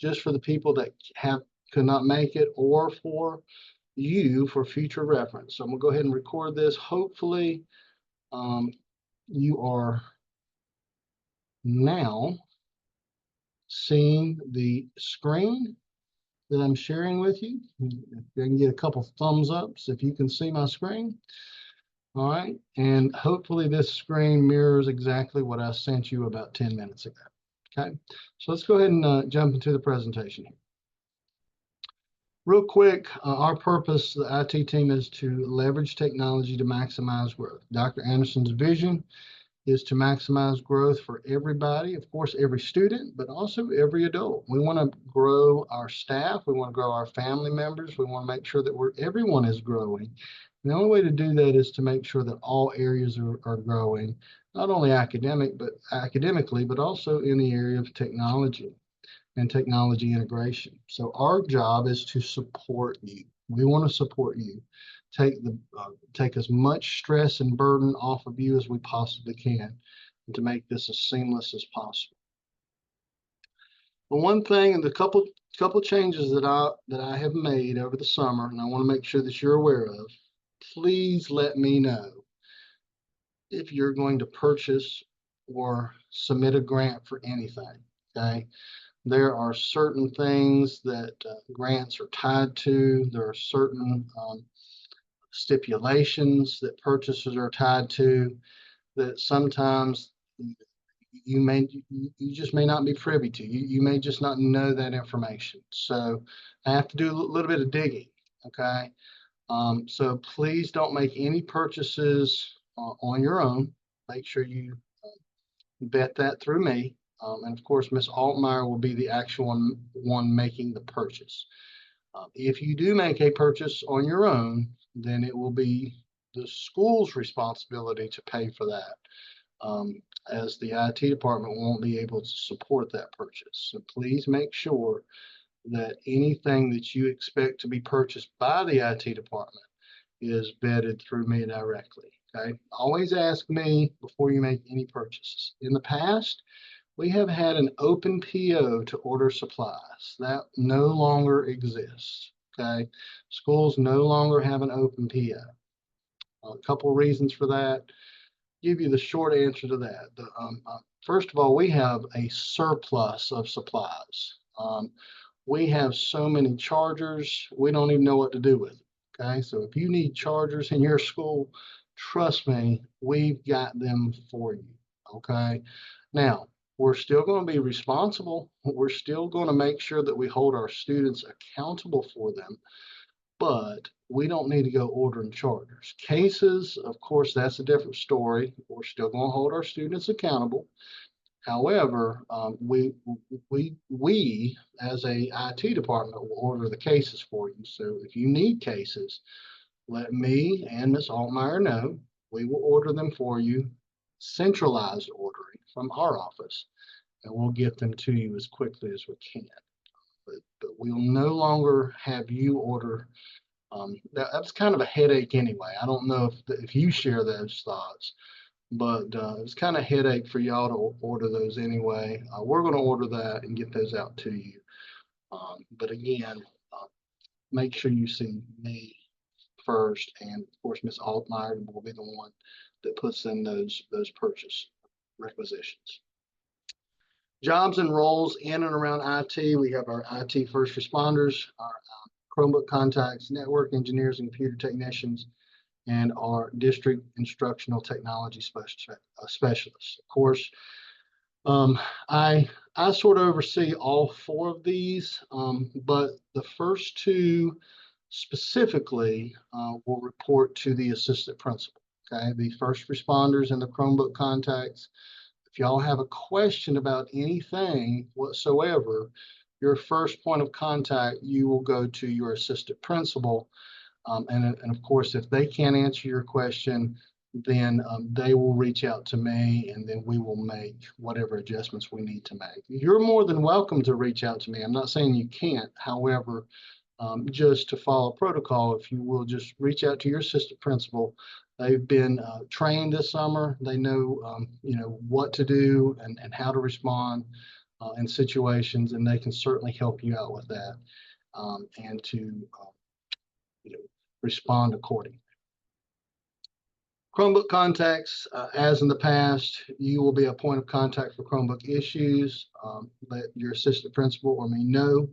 just for the people that could not make it, or for you for future reference. So I'm gonna go ahead and record this. Hopefully you are now seeing the screen that I'm sharing with you. If I can get a couple thumbs ups if you can see my screen. All right, and hopefully this screen mirrors exactly what I sent you about 10 minutes ago. Okay, so let's go ahead and jump into the presentation here. Real quick, our purpose, the IT team, is to leverage technology to maximize growth. Dr. Anderson's vision is to maximize growth for everybody, of course, every student, but also every adult. We want to grow our staff. We want to grow our family members. We want to make sure that everyone is growing. And the only way to do that is to make sure that all areas are growing, not only academically, but also in the area of technology and technology integration. So our job is to support you. We want to support you. Take as much stress and burden off of you as we possibly can, and to make this as seamless as possible. But one thing, and the couple changes that I have made over the summer, and I want to make sure that you're aware of. Please let me know if you're going to purchase or submit a grant for anything. Okay. There are certain things that grants are tied to. There are certain stipulations that purchases are tied to that sometimes you just may not be privy to. You may just not know that information. So I have to do a little bit of digging. Okay. So please don't make any purchases on your own. Make sure you vet that through me. And of course, Ms. Altmeyer will be the actual one making the purchase. If you do make a purchase on your own, then it will be the school's responsibility to pay for that, as the IT department won't be able to support that purchase. So please make sure that anything that you expect to be purchased by the IT department is vetted through me directly. Okay, always ask me before you make any purchases. In the past, we have had an open PO to order supplies. That no longer exists. Okay, schools no longer have an open PO. A couple of reasons for that. Give you the short answer to that. First of all, we have a surplus of supplies. We have so many chargers, we don't even know what to do with them. Okay, so if you need chargers in your school, trust me, we've got them for you. Okay, now we're still going to be responsible. We're still going to make sure that we hold our students accountable for them, but we don't need to go ordering chargers. Cases, of course, that's a different story. We're still going to hold our students accountable. However, we as a IT department will order the cases for you. So if you need cases, let me and Ms. Altmeyer know. We will order them for you, centralized ordering from our office, and we'll get them to you as quickly as we can. But we'll no longer have you order. That's kind of a headache anyway. I don't know if you share those thoughts, but it's kind of a headache for y'all to order those anyway. We're going to order that and get those out to you. But again, make sure you see me first, and of course, Ms. Altmeyer will be the one that puts in those purchase requisitions. Jobs and roles in and around IT. We have our IT first responders, our Chromebook contacts, network engineers and computer technicians, and our district instructional technology specialists. Of course, I sort of oversee all four of these, but the first two specifically will report to the assistant principal. Okay, the first responders and the Chromebook contacts. If y'all have a question about anything whatsoever, your first point of contact, you will go to your assistant principal. And of course, if they can't answer your question, then they will reach out to me, and then we will make whatever adjustments we need to make. You're more than welcome to reach out to me. I'm not saying you can't. However, just to follow protocol, if you will just reach out to your assistant principal. They've been trained this summer. They know, what to do and how to respond. in situations, and they can certainly help you out with that, and to you know, respond accordingly. Chromebook contacts, as in the past, you will be a point of contact for Chromebook issues. Let your assistant principal or me know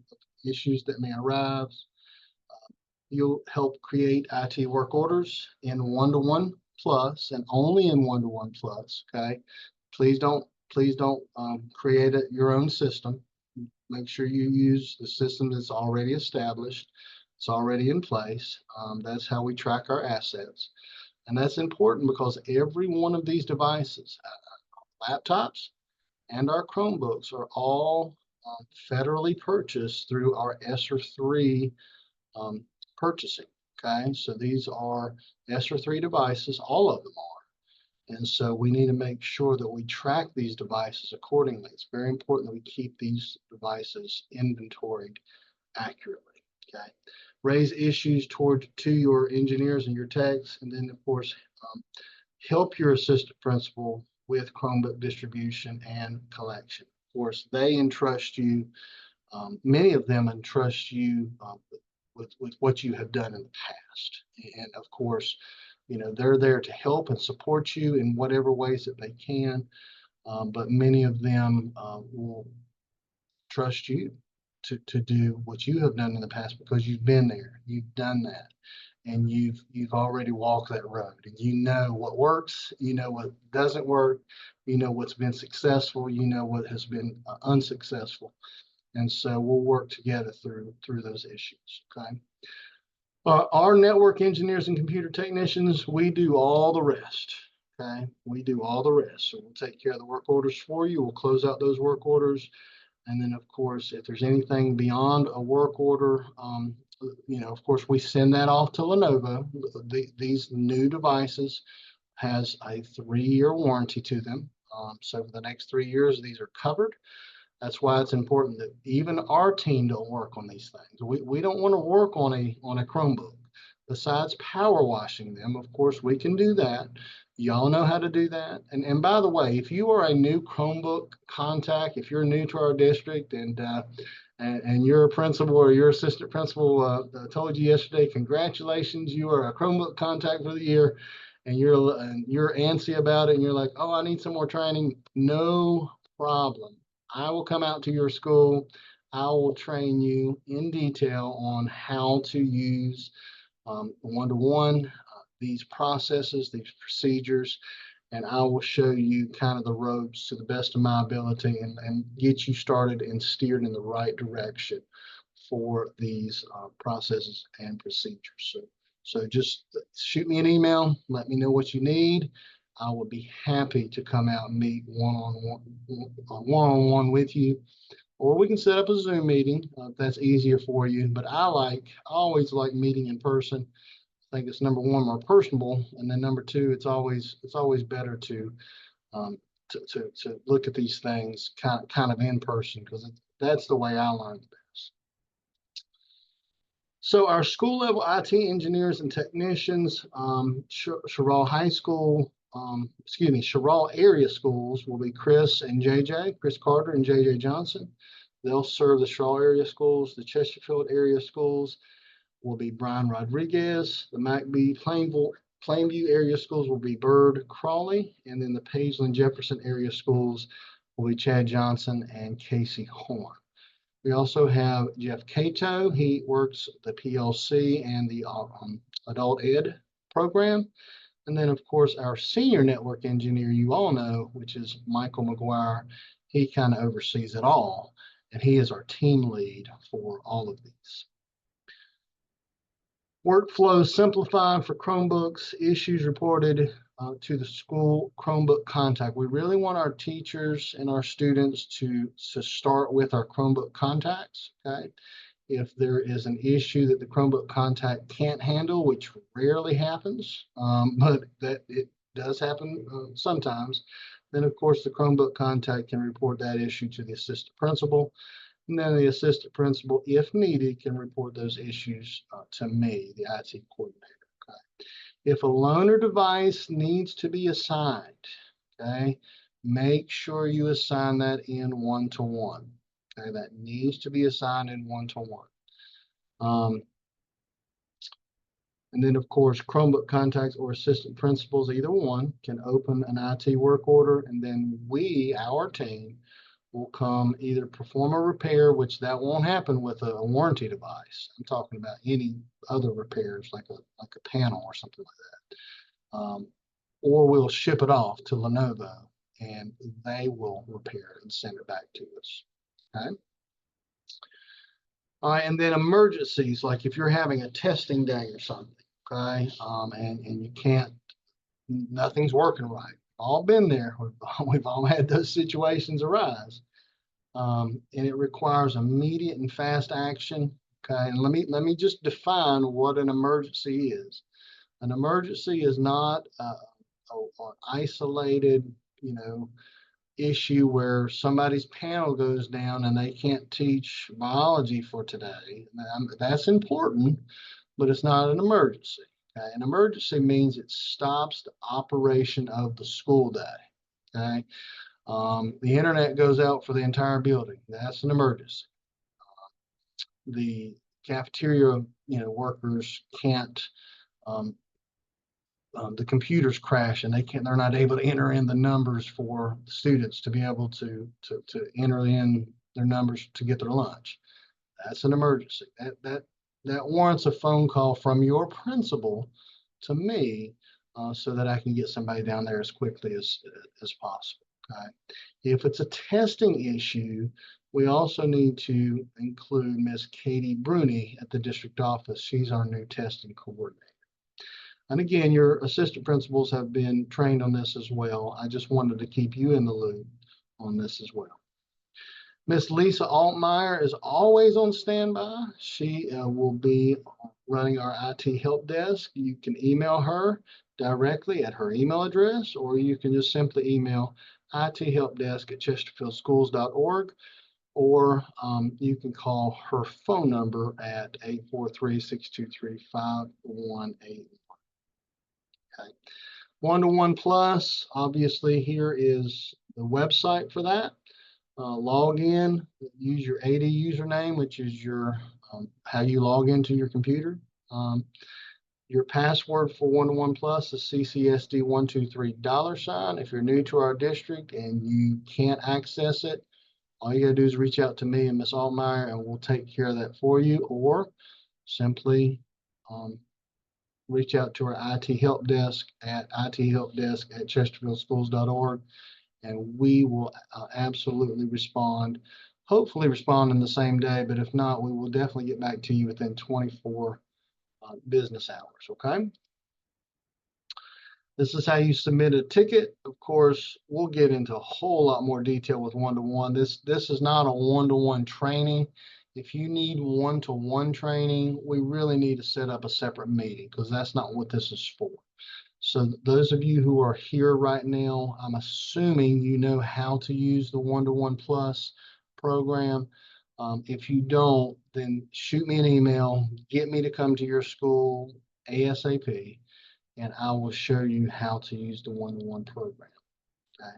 issues that may arise. You'll help create IT work orders in 1-to-1 plus and only in 1-to-1 plus. Okay, please don't create your own system. Make sure you use the system that's already established. It's already in place. That's how we track our assets. And that's important because every one of these devices, laptops and our Chromebooks, are all federally purchased through our ESSER 3 purchasing. Okay, so these are ESSER 3 devices, all of them are. And so we need to make sure that we track these devices accordingly. It's very important that we keep these devices inventoried accurately. Okay, raise issues to your engineers and your techs, and then of course help your assistant principal with Chromebook distribution and collection. Of course, they entrust you. Many of them entrust you with what you have done in the past, and of course, they're there to help and support you in whatever ways that they can. But many of them will trust you to do what you have done in the past because you've been there, you've done that, and you've already walked that road, and you know what works, you know what doesn't work, you know what's been successful, you know what has been unsuccessful, and so we'll work together through those issues. Okay. Our network engineers and computer technicians, we do all the rest. Okay, we do all the rest. So we'll take care of the work orders for you. We'll close out those work orders. And then, of course, if there's anything beyond a work order, of course, we send that off to Lenovo. These new devices has a 3-year warranty to them. So for the next 3 years, these are covered. That's why it's important that even our team don't work on these things. We don't want to work on a Chromebook. Besides power washing them, of course, we can do that. Y'all know how to do that. And by the way, if you are a new Chromebook contact, if you're new to our district and your principal or your assistant principal told you yesterday, congratulations, you are a Chromebook contact for the year, and you're antsy about it, and you're like, oh, I need some more training. No problem. I will come out to your school. I will train you in detail on how to use one-to-one, these processes, these procedures, and I will show you kind of the ropes to the best of my ability and get you started and steered in the right direction for these processes and procedures. So just shoot me an email, let me know what you need. I will be happy to come out and meet one-on-one with you, or we can set up a Zoom meeting if that's easier for you. But I always like meeting in person. I think it's number one, more personable, and then number two, it's always better to look at these things kind of in person, because that's the way I learned best. So our school level IT engineers and technicians, Sherrall High School, Sherrall area schools will be Chris Carter and JJ Johnson. They'll serve the Sherrall area schools. The Chesterfield area schools will be Brian Rodriguez. The McBee Plainview area schools will be Bird Crawley. And then the Paisley and Jefferson area schools will be Chad Johnson and Casey Horn. We also have Jeff Cato. He works the PLC and the adult ed program. And then, of course, our senior network engineer, you all know, which is Michael McGuire. He kind of oversees it all, and he is our team lead for all of these. Workflow simplified for Chromebooks, issues reported to the school Chromebook contact. We really want our teachers and our students to start with our Chromebook contacts. Okay, if there is an issue that the Chromebook contact can't handle, which rarely happens, but that it does happen sometimes, then of course the Chromebook contact can report that issue to the assistant principal. And then the assistant principal, if needed, can report those issues to me, the IT coordinator. Okay. If a loaner device needs to be assigned, okay, make sure you assign that in one-to-one. Okay, that needs to be assigned in one-to-one. And then, of course, Chromebook contacts or assistant principals, either one, can open an IT work order, and then we, our team, will come either perform a repair, which that won't happen with a warranty device. I'm talking about any other repairs, like a panel or something like that. Or we'll ship it off to Lenovo, and they will repair it and send it back to us. Okay. All right, and then emergencies, like if you're having a testing day or something, okay, and you can't, nothing's working right. All been there. We've all had those situations arise, and it requires immediate and fast action. Okay, and let me just define what an emergency is. An emergency is not an isolated, issue where somebody's panel goes down and they can't teach biology for today. That's important, but it's not an emergency. Okay? An emergency means it stops the operation of the school day. Okay, the internet goes out for the entire building. That's an emergency. The cafeteria, workers can't. The computers crash and they're not able to enter in the numbers for students to be able to enter in their numbers to get their lunch. That's an emergency. That warrants a phone call from your principal to me, so that I can get somebody down there as quickly as possible. Okay. If it's a testing issue, we also need to include Miss Katie Bruni at the district office. She's our new testing coordinator. And again, your assistant principals have been trained on this as well. I just wanted to keep you in the loop on this as well. Miss Lisa Altmeyer is always on standby. She will be running our IT help desk. You can email her directly at her email address, or you can just simply email ithelpdesk@chesterfieldschools.org, or you can call her phone number at 843-623-5181. Okay. One-to-one plus, obviously here is the website for that. Log in, use your AD username, which is your how you log into your computer. Your password for one-to-one plus is CCSD123$. If you're new to our district and you can't access it, all you gotta do is reach out to me and Miss Altmeyer, and we'll take care of that for you, or simply reach out to our IT help desk at ithelpdesk@chesterfieldschools.org, and we will absolutely respond, hopefully respond in the same day, but if not, we will definitely get back to you within 24 business hours, okay? This is how you submit a ticket. Of course, we'll get into a whole lot more detail with one-to-one. This is not a one-to-one training. If you need one-to-one training, we really need to set up a separate meeting, because that's not what this is for. So those of you who are here right now, I'm assuming you know how to use the one-to-one plus program. If you don't, then shoot me an email, get me to come to your school ASAP, and I will show you how to use the one-to-one program. Okay.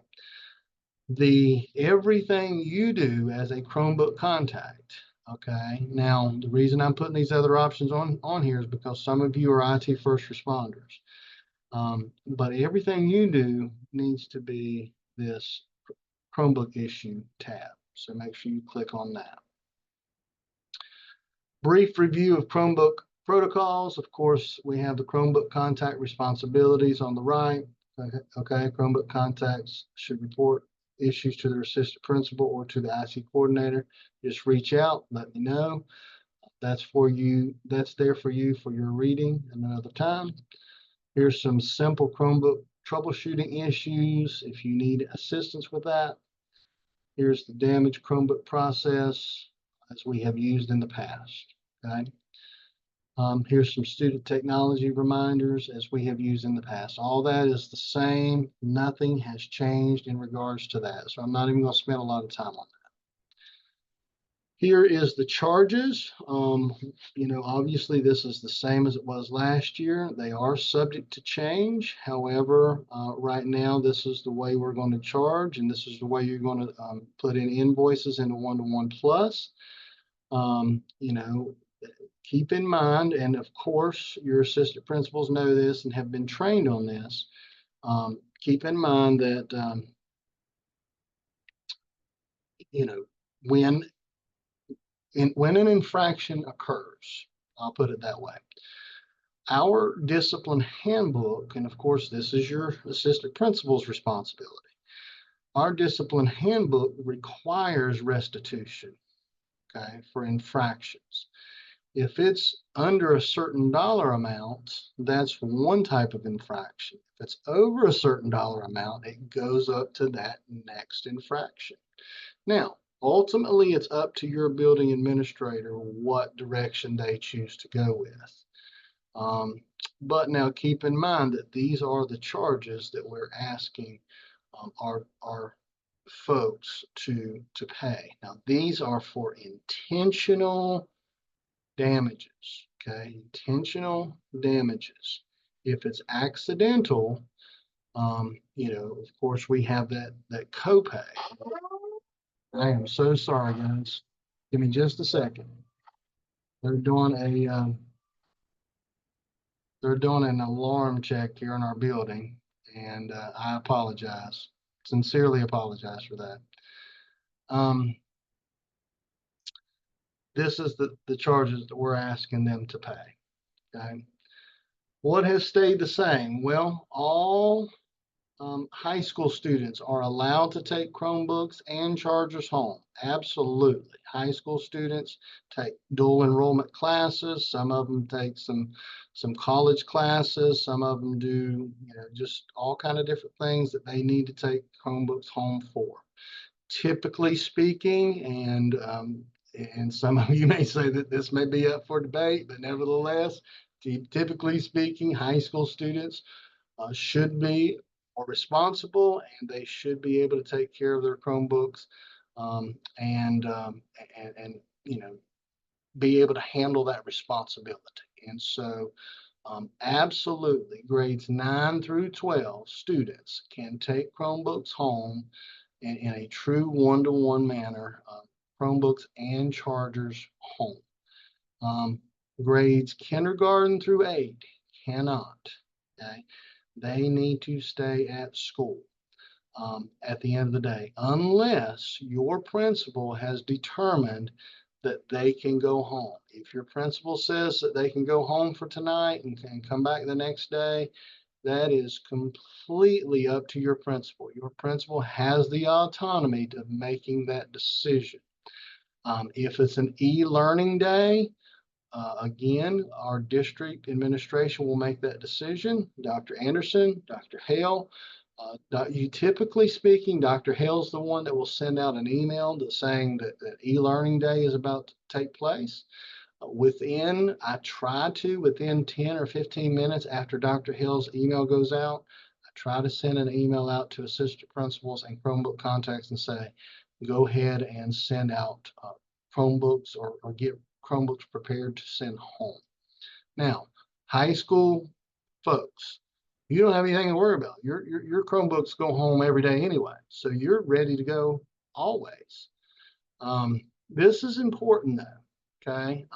Everything you do as a Chromebook contact. Okay. Now, the reason I'm putting these other options on here is because some of you are IT first responders. But everything you do needs to be this Chromebook issue tab. So make sure you click on that. Brief review of Chromebook protocols. Of course, we have the Chromebook contact responsibilities on the right. Okay, Chromebook contacts should report issues to their assistant principal or to the IT coordinator. Just reach out, let me know. That's for you. That's there for you for your reading another time. Here's some simple Chromebook troubleshooting issues if you need assistance with that. Here's the damaged Chromebook process as we have used in the past. Okay. Here's some student technology reminders as we have used in the past. All that is the same. Nothing has changed in regards to that. So I'm not even going to spend a lot of time on that. Here is the charges. Obviously this is the same as it was last year. They are subject to change. However, right now this is the way we're going to charge, and this is the way you're going to put in invoices into One-to-One Plus. Keep in mind, and of course your assistant principals know this and have been trained on this. Keep in mind that when when an infraction occurs, I'll put it that way, our discipline handbook, and of course this is your assistant principal's responsibility, our discipline handbook requires restitution, okay, for infractions. If it's under a certain dollar amount, that's one type of infraction. If it's over a certain dollar amount, it goes up to that next infraction. Now, ultimately, it's up to your building administrator what direction they choose to go with. But now keep in mind that these are the charges that we're asking our folks to pay. Now, these are for intentional damages, okay? Intentional damages. If it's accidental, of course, we have that copay. I am so sorry, guys. Give me just a second. They're doing an alarm check here in our building, and I apologize. Sincerely apologize for that. This is the charges that we're asking them to pay. Okay. What has stayed the same? Well, all high school students are allowed to take Chromebooks and chargers home. Absolutely. High school students take dual enrollment classes. Some of them take some college classes. Some of them do, just all kind of different things that they need to take Chromebooks home for. Typically speaking, and some of you may say that this may be up for debate, but nevertheless, typically speaking, high school students should be more responsible, and they should be able to take care of their Chromebooks and be able to handle that responsibility. And so absolutely, grades 9 through 12 students can take Chromebooks home in a true one-to-one manner, Chromebooks and chargers home. Grades kindergarten through 8 cannot. Okay, they need to stay at school at the end of the day, unless your principal has determined that they can go home. If your principal says that they can go home for tonight and can come back the next day, that is completely up to your principal. Your principal has the autonomy of making that decision. If it's an e-learning day, again, our district administration will make that decision. Dr. Anderson, Dr. Hale, typically speaking, Dr. Hale's the one that will send out an email saying that e-learning day is about to take place. Within 10 or 15 minutes after Dr. Hill's email goes out, I try to send an email out to assistant principals and Chromebook contacts and say, go ahead and send out Chromebooks or get Chromebooks prepared to send home. Now, high school folks, you don't have anything to worry about. Your Chromebooks go home every day anyway, so you're ready to go always. This is important though, okay?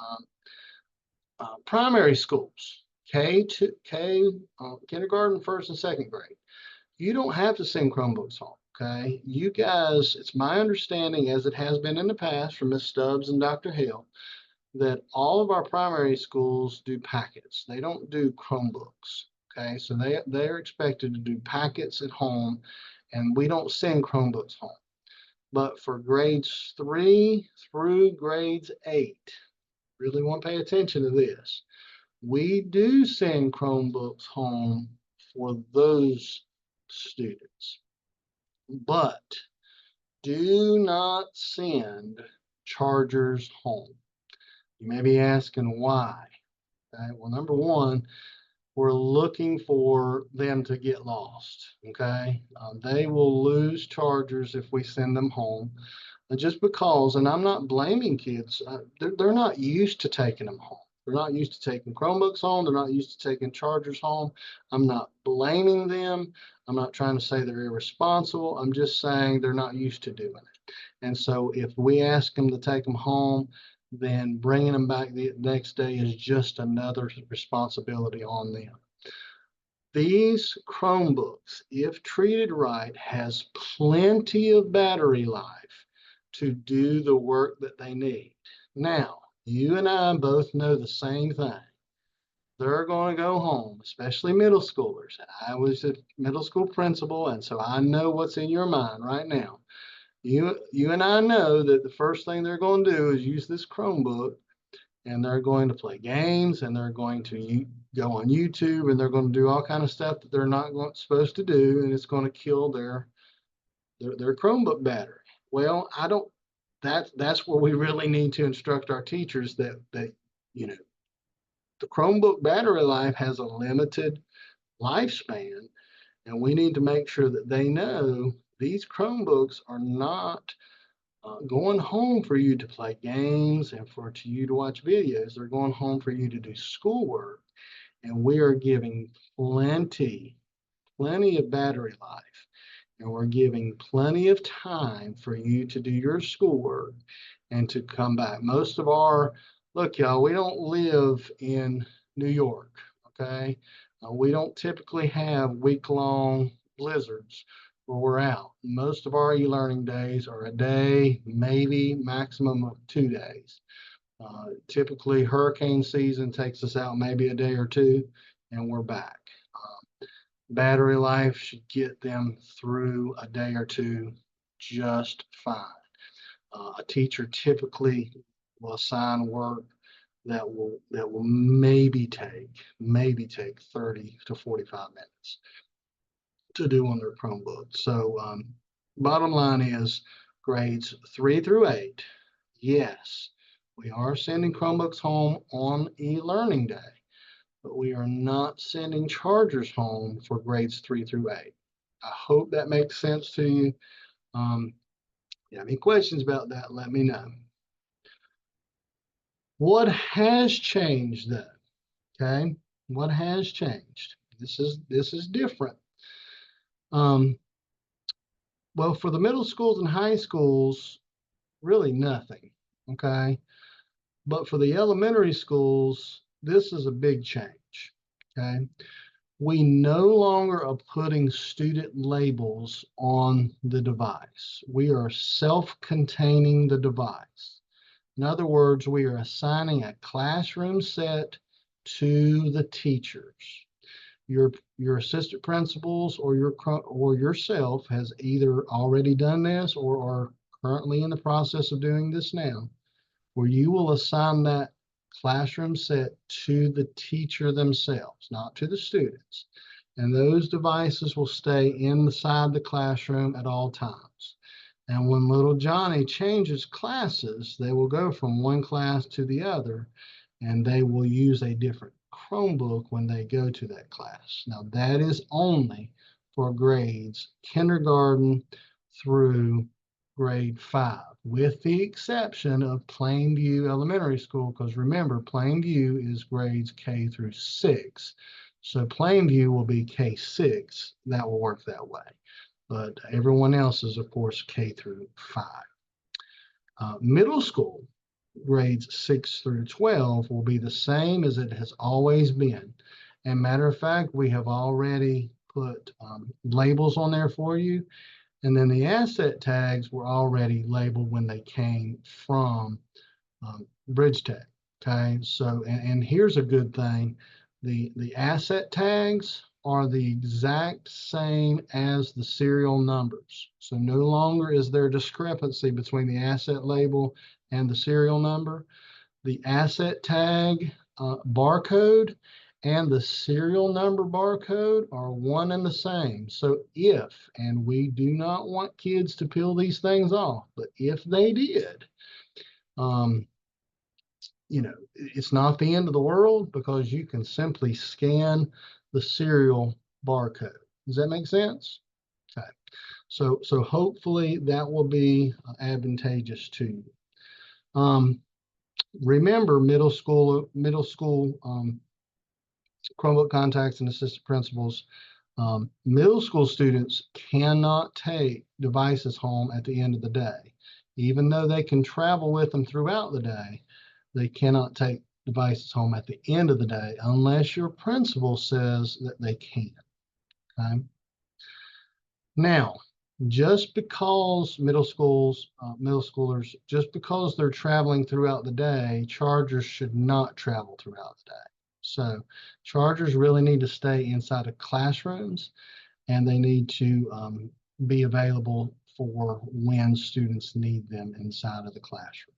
Primary schools, kindergarten, first and second grade, you don't have to send Chromebooks home, okay? You guys, it's my understanding, as it has been in the past from Ms. Stubbs and Dr. Hill, that all of our primary schools do packets. They don't do Chromebooks, okay? So they're expected to do packets at home, and we don't send Chromebooks home. But for grades 3 through grades 8, really want to pay attention to this. We do send Chromebooks home for those students, but do not send chargers home. You may be asking why. Okay? Well, number one, we're looking for them to get lost. Okay, they will lose chargers if we send them home. just because, and I'm not blaming kids, they're not used to taking them home. They're not used to taking Chromebooks home. They're not used to taking chargers home. I'm not blaming them. I'm not trying to say they're irresponsible. I'm just saying they're not used to doing it. And so if we ask them to take them home, then bringing them back the next day is just another responsibility on them. These Chromebooks, if treated right, has plenty of battery life to do the work that they need. Now, you and I both know the same thing. They're going to go home, especially middle schoolers. And I was a middle school principal, and so I know what's in your mind right now. You and I know that the first thing they're going to do is use this Chromebook, and they're going to play games, and they're going to go on YouTube, and they're going to do all kind of stuff that they're not supposed to do, and it's going to kill their Chromebook battery. Well, I don't. That's where we really need to instruct our teachers that you know the Chromebook battery life has a limited lifespan, and we need to make sure that they know these Chromebooks are not going home for you to play games and for you to watch videos. They're going home for you to do schoolwork, and we are giving plenty of battery life, and we're giving plenty of time for you to do your schoolwork and to come back. Most of our, look, y'all, we don't live in New York, okay? We don't typically have week-long blizzards where we're out. Most of our e-learning days are a day, maybe maximum of 2 days. Typically, hurricane season takes us out maybe a day or two, and we're back. Battery life should get them through a day or two just fine. A teacher typically will assign work that will maybe take 30 to 45 minutes to do on their Chromebook. So bottom line is grades 3 through 8, yes, we are sending Chromebooks home on e-learning day, but we are not sending chargers home for grades 3 through 8. I hope that makes sense to you. If you have any questions about that, let me know. What has changed though? Okay, what has changed? This is different. Well, for the middle schools and high schools, really nothing. Okay, but for the elementary schools, this is a big change. Okay, we no longer are putting student labels on the device. We are self-containing the device. In other words, we are assigning a classroom set to the teachers. Your assistant principals or yourself has either already done this or are currently in the process of doing this now, where you will assign that classroom set to the teacher themselves, not to the students. And those devices will stay inside the classroom at all times. And when little Johnny changes classes, they will go from one class to the other, and they will use a different Chromebook when they go to that class. Now, that is only for grades kindergarten through grade 5, with the exception of Plainview Elementary School, because remember, Plainview is grades K through 6. So Plainview will be K6. That will work that way. But everyone else is, of course, K through 5. Middle school, grades 6 through 12 will be the same as it has always been. And matter of fact, we have already put labels on there for you. And then the asset tags were already labeled when they came from BridgeTech. Okay, so and here's a good thing. The asset tags are the exact same as the serial numbers. So no longer is there discrepancy between the asset label and the serial number. The asset tag barcode and the serial number barcode are one and the same. So if, and we do not want kids to peel these things off, but if they did, it's not the end of the world because you can simply scan the serial barcode. Does that make sense? Okay. So hopefully that will be advantageous to you. Remember, middle school Chromebook contacts and assistant principals. Middle school students cannot take devices home at the end of the day. Even though they can travel with them throughout the day, they cannot take devices home at the end of the day unless your principal says that they can. Okay. Now, just because middle schoolers, just because they're traveling throughout the day, chargers should not travel throughout the day. So chargers really need to stay inside of classrooms, and they need to be available for when students need them inside of the classroom.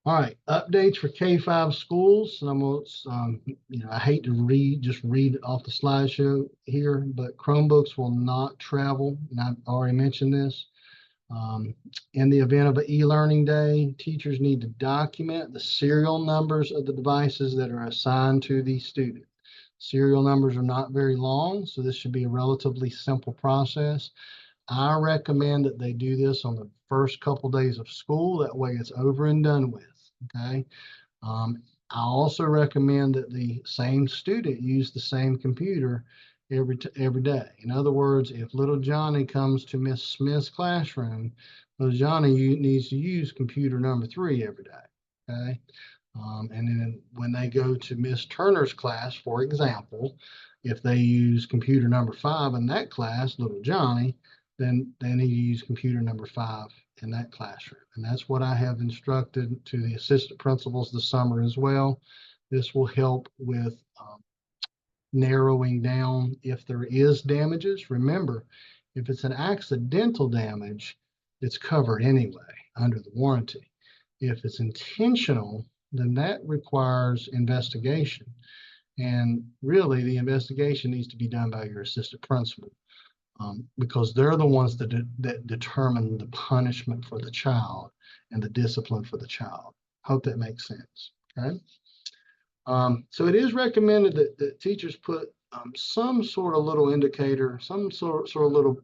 All right, updates for K-5 schools. And I hate to just read off the slideshow here, but Chromebooks will not travel. And I've already mentioned this. In the event of an e-learning day, teachers need to document the serial numbers of the devices that are assigned to the student. Serial numbers are not very long, so this should be a relatively simple process. I recommend that they do this on the first couple days of school. That way it's over and done with, okay? I also recommend that the same student use the same computer every day. In other words, if little Johnny comes to Miss Smith's classroom, little Johnny needs to use computer number 3 every day, okay? And then when they go to Miss Turner's class, for example, if they use computer number 5 in that class, little Johnny, then they need to use computer number 5 in that classroom. And that's what I have instructed to the assistant principals this summer as well. This will help with narrowing down if there is damages. Remember, if it's an accidental damage, it's covered anyway under the warranty. If it's intentional, then that requires investigation. And really, the investigation needs to be done by your assistant principal, because they're the ones that determine the punishment for the child and the discipline for the child. Hope that makes sense. Okay. So it is recommended that teachers put some sort of little indicator, some sort of little,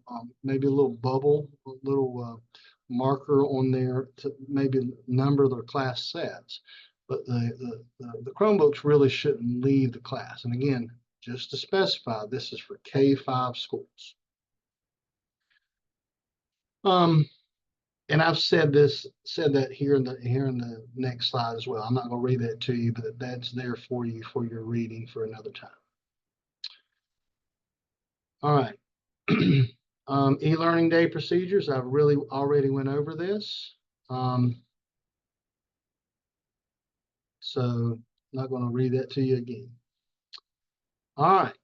maybe a little bubble, a little marker on there to maybe number their class sets. But the Chromebooks really shouldn't leave the class. And again, just to specify, this is for K-5 schools. And I've said that here in the next slide as well. I'm not going to read that to you, but that's there for you for your reading for another time. All right. E-learning day procedures. I've really already went over this. So I'm not going to read that to you again. All right.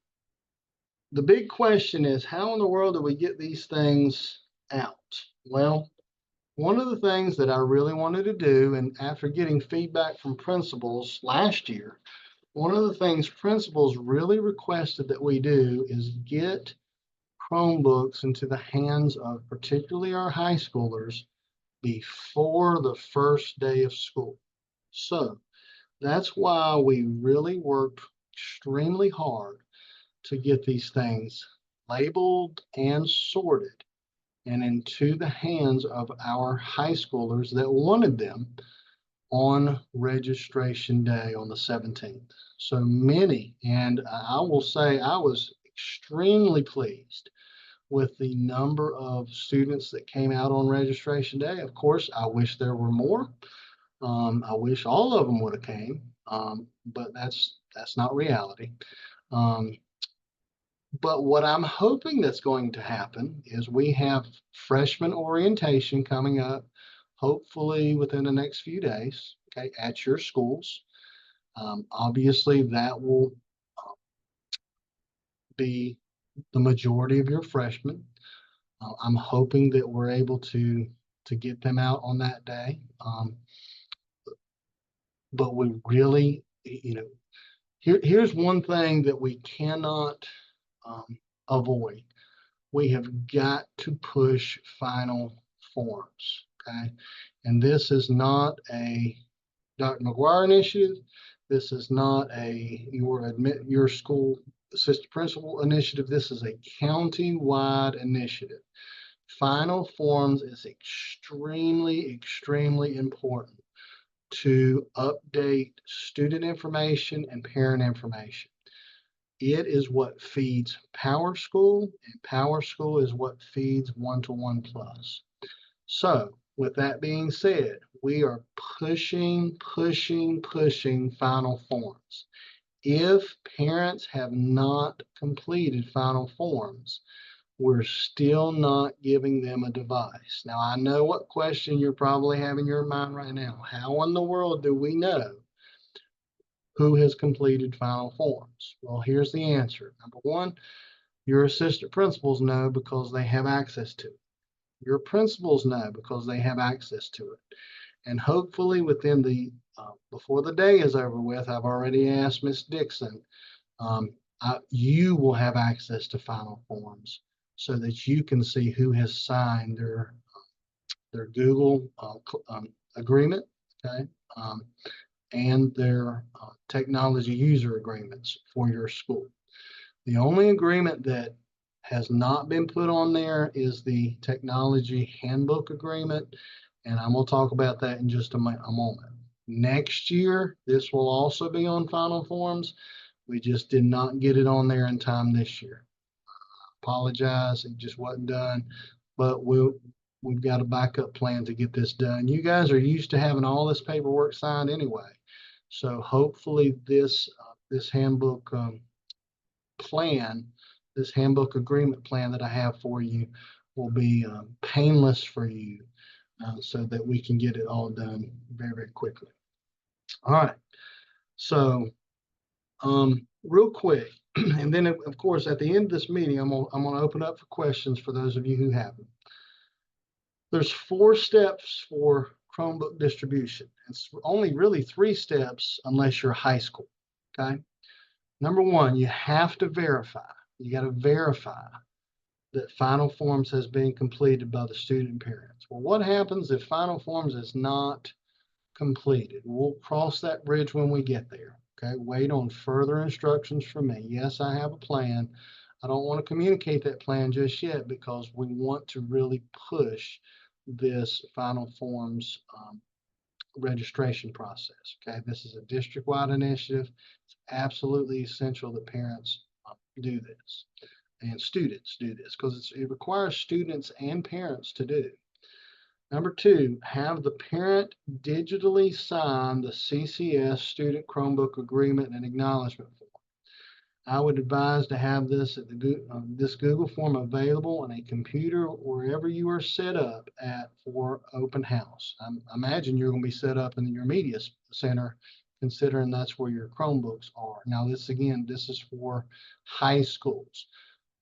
The big question is, how in the world do we get these things out? Well, one of the things that I really wanted to do, and after getting feedback from principals last year, one of the things principals really requested that we do is get Chromebooks into the hands of particularly our high schoolers before the first day of school. So that's why we really worked extremely hard to get these things labeled and sorted and into the hands of our high schoolers that wanted them on registration day on the 17th. So many, and I will say I was extremely pleased with the number of students that came out on registration day. Of course, I wish there were more. I wish all of them would have came, but that's not reality. But what I'm hoping that's going to happen is we have freshman orientation coming up, hopefully within the next few days, okay, at your schools. Obviously, that will be the majority of your freshmen. I'm hoping that we're able to get them out on that day. But we really, here's one thing that we cannot avoid. We have got to push final forms, okay? And this is not a Dr. McGuire initiative. This is not your school assistant principal initiative. This is a county-wide initiative. Final forms is extremely, extremely important to update student information and parent information. It is what feeds Power School, and Power School is what feeds One-to-One Plus. So with that being said, we are pushing Final Forms. If parents have not completed Final Forms, we're still not giving them a device. Now, I know what question you're probably having in your mind right now. How in the world do we know who has completed Final Forms? Well, here's the answer. Number one, your assistant principals know because they have access to it. Your principals know because they have access to it. And hopefully within the, before the day is over with, I've already asked Ms. Dixon, you will have access to Final Forms so that you can see who has signed their Google agreement, okay, and their technology user agreements for your school. The only agreement that has not been put on there is the technology handbook agreement, and I'm going to talk about that in just a moment. Next year, this will also be on Final Forms. We just did not get it on there in time this year. Apologize, it just wasn't done, but we've got a backup plan to get this done. You guys are used to having all this paperwork signed anyway, so hopefully this handbook plan, this handbook agreement plan that I have for you will be painless for you, so that we can get it all done very, very quickly. All right, so real quick, and then of course at the end of this meeting, I'm gonna open up for questions for those of you who have them. There's 4 steps for Chromebook distribution. It's only really 3 steps unless you're high school, okay? Number 1, you have to verify. You got to verify that Final Forms has been completed by the student and parents. Well, what happens if Final Forms is not completed? We'll cross that bridge when we get there, okay? Wait on further instructions from me. Yes, I have a plan. I don't want to communicate that plan just yet because we want to really push this Final Forms registration process, okay? This is a district-wide initiative. It's absolutely essential that parents do this and students do this because it requires students and parents to do. Number 2, have the parent digitally sign the CCS student Chromebook agreement and acknowledgement form. I would advise to have this at this Google form available on a computer wherever you are set up for open house. I imagine you're going to be set up in your media center, considering that's where your Chromebooks are. Now, this is for high schools.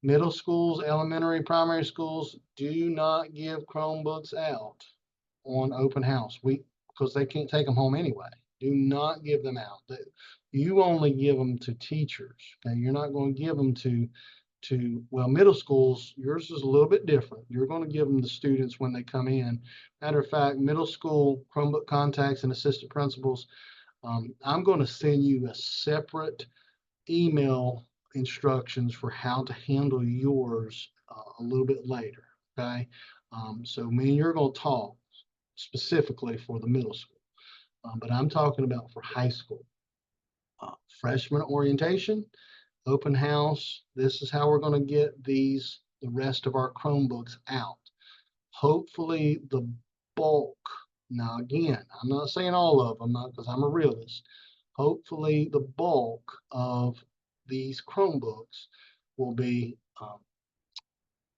Middle schools, elementary, primary schools do not give Chromebooks out on open house because they can't take them home anyway. Do not give them out. You only give them to teachers. Okay, you're not going to give them to well, middle schools. Yours is a little bit different. You're going to give them to students when they come in. Matter of fact, middle school Chromebook contacts and assistant principals. I'm going to send you a separate email instructions for how to handle yours a little bit later. Okay, so me and you're going to talk specifically for the middle school, but I'm talking about for high school. Freshman orientation, open house. This is how we're going to get the rest of our Chromebooks out. Hopefully the bulk. Now again, I'm not saying all of them because I'm a realist. Hopefully the bulk of these Chromebooks will be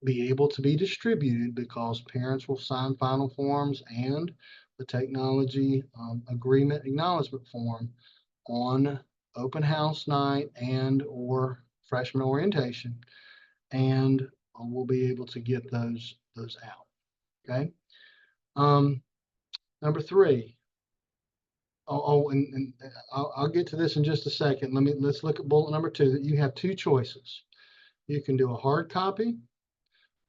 able to be distributed because parents will sign Final Forms and the technology agreement acknowledgement form on open house night and or freshman orientation, and we'll be able to get those out. Okay. Number 3. And I'll get to this in just a second. Let's look at bullet number 2. That you have 2 choices. You can do a hard copy,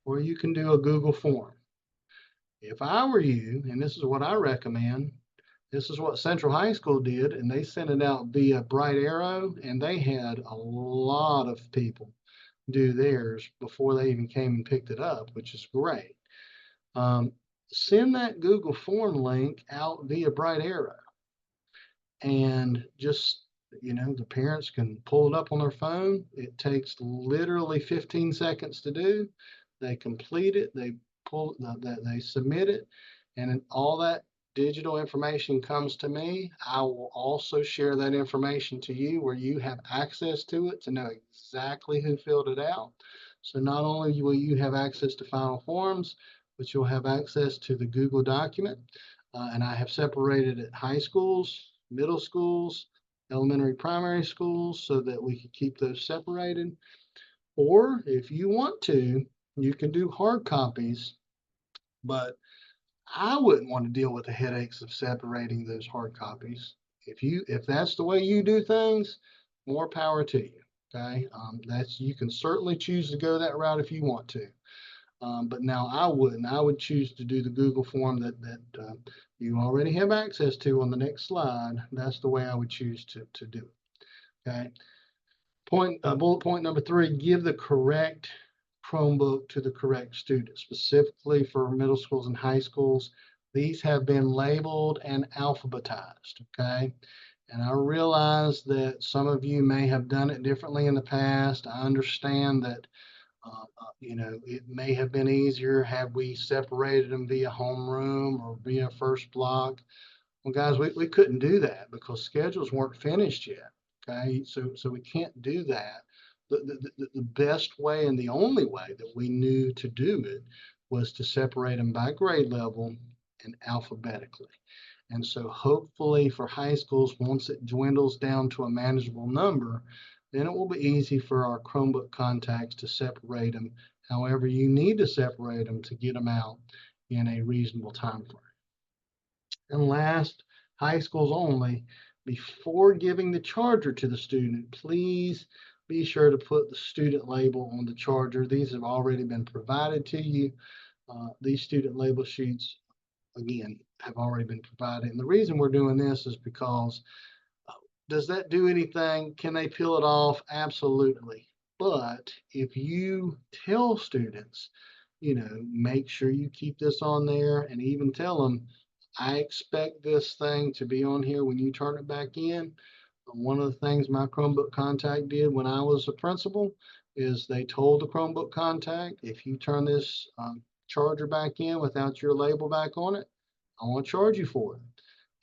or you can do a Google form. If I were you, and this is what I recommend, This is what Central High School did, and they sent it out via Bright Arrow, and they had a lot of people do theirs before they even came and picked it up, which is great. Send that Google form link out via Bright Arrow, and just, the parents can pull it up on their phone. It takes literally 15 seconds to do. They complete it, they submit it, and all that digital information comes to me. I will also share that information to you where you have access to it to know exactly who filled it out. So not only will you have access to final forms, but you'll have access to the Google document. And I have separated it high schools, middle schools, elementary, primary schools, so that we can keep those separated. Or if you want to, you can do hard copies, but I wouldn't want to deal with the headaches of separating those hard copies. If that's the way you do things, more power to you. Okay, you can certainly choose to go that route if you want to. But now I wouldn't. I would choose to do the Google form that you already have access to on the next slide. That's the way I would choose to do it. Okay. Bullet point number 3, give the correct Chromebook to the correct student, specifically for middle schools and high schools. These have been labeled and alphabetized, okay? And I realize that some of you may have done it differently in the past. I understand that, it may have been easier had we separated them via homeroom or via first block. Well, guys, we couldn't do that because schedules weren't finished yet. Okay, so we can't do that. The best way and the only way that we knew to do it was to separate them by grade level and alphabetically. And so hopefully for high schools, once it dwindles down to a manageable number, then it will be easy for our Chromebook contacts to separate them however you need to separate them to get them out in a reasonable time frame. And last, high schools only, before giving the charger to the student, please be sure to put the student label on the charger. These have already been provided to you. These student label sheets, again, have already been provided. And the reason we're doing this is because, does that do anything? Can they peel it off? Absolutely. But if you tell students, make sure you keep this on there, and even tell them, I expect this thing to be on here when you turn it back in. One of the things my Chromebook contact did when I was a principal is they told the Chromebook contact, if you turn this charger back in without your label back on it, I want to charge you for it.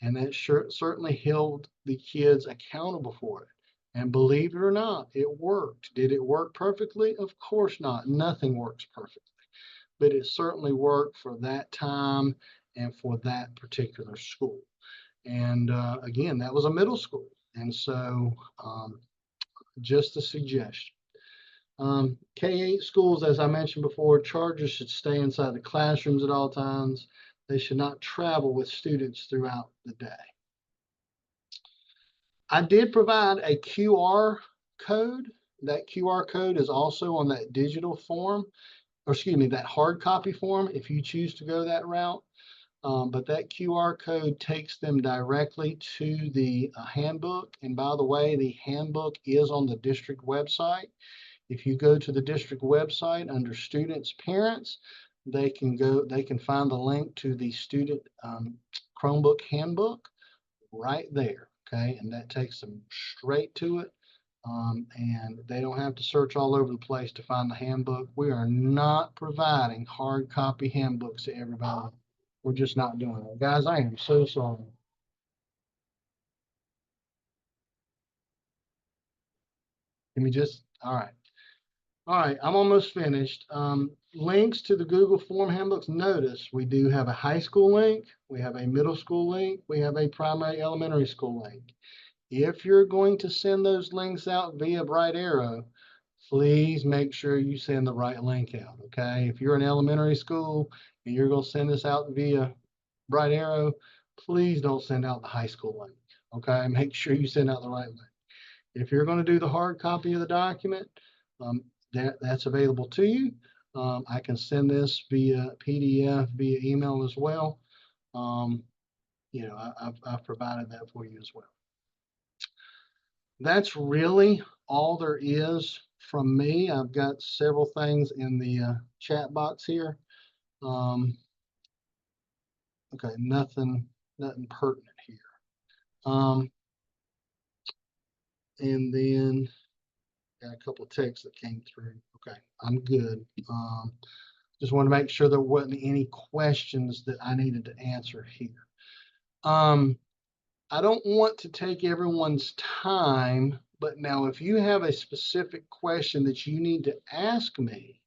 And that certainly held the kids accountable for it. And believe it or not, it worked. Did it work perfectly? Of course not. Nothing works perfectly. But it certainly worked for that time and for that particular school. And again, that was a middle school. And so just a suggestion. K-8 schools, as I mentioned before, chargers should stay inside the classrooms at all times. They should not travel with students throughout the day. I did provide a QR code. That QR code is also on that digital form, or excuse me, that hard copy form if you choose to go that route. But that QR code takes them directly to the handbook. And by the way, the handbook is on the district website. If you go to the district website under students, parents, they can find the link to the student Chromebook handbook right there. Okay, and that takes them straight to it. And they don't have to search all over the place to find the handbook. We are not providing hard copy handbooks to everybody. We're just not doing it. Guys, I am so sorry. Let me just, all right. All right, I'm almost finished. Links to the Google Form handbooks. Notice we do have a high school link, we have a middle school link, we have a primary elementary school link. If you're going to send those links out via Bright Arrow, please make sure you send the right link out, okay? If you're an elementary school and you're going to send this out via Bright Arrow, please don't send out the high school link, okay? Make sure you send out the right link. If you're going to do the hard copy of the document, that's available to you. I can send this via PDF, via email as well. I've provided that for you as well. That's really all there is from me. I've got several things in the chat box here. Okay, nothing pertinent here. And then got a couple of texts that came through. Okay, I'm good. Just want to make sure there wasn't any questions that I needed to answer here. I don't want to take everyone's time, but now if you have a specific question that you need to ask me,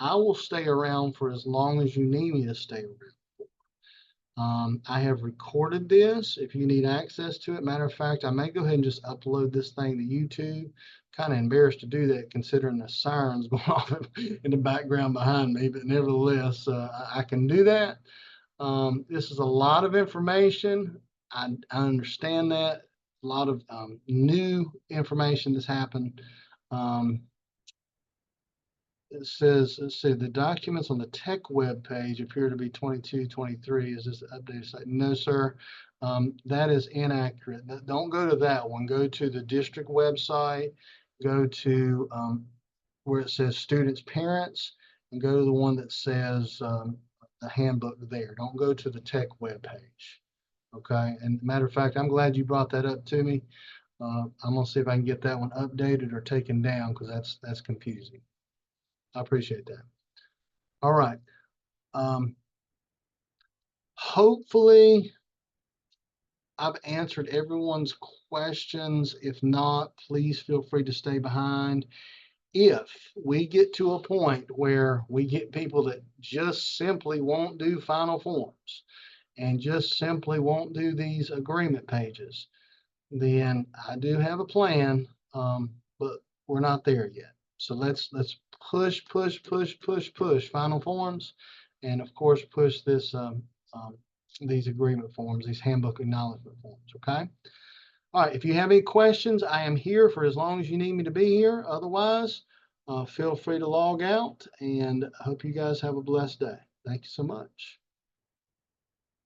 I will stay around for as long as you need me to stay around. I have recorded this if you need access to it. Matter of fact, I may go ahead and just upload this thing to YouTube. Kind of embarrassed to do that considering the sirens going off in the background behind me, but nevertheless, I can do that. This is a lot of information. I understand that. A lot of new information that's happened. It says, let's see, the documents on the tech web page appear to be 22, 23. Is this the updated site? No, sir. That is inaccurate. Don't go to that one. Go to the district website. Go to where it says students, parents, and go to the one that says the handbook there. Don't go to the tech web page. Okay. And matter of fact, I'm glad you brought that up to me. I'm gonna see if I can get that one updated or taken down because that's confusing. I appreciate that. All right. Hopefully I've answered everyone's questions. If not, please feel free to stay behind. If we get to a point where we get people that just simply won't do final forms and just simply won't do these agreement pages, then I do have a plan, but we're not there yet. So let's push final forms, and of course push this these agreement forms, these handbook acknowledgement forms. Okay. All right. If you have any questions, I am here for as long as you need me to be here. Otherwise, feel free to log out, and I hope you guys have a blessed day. Thank you so much.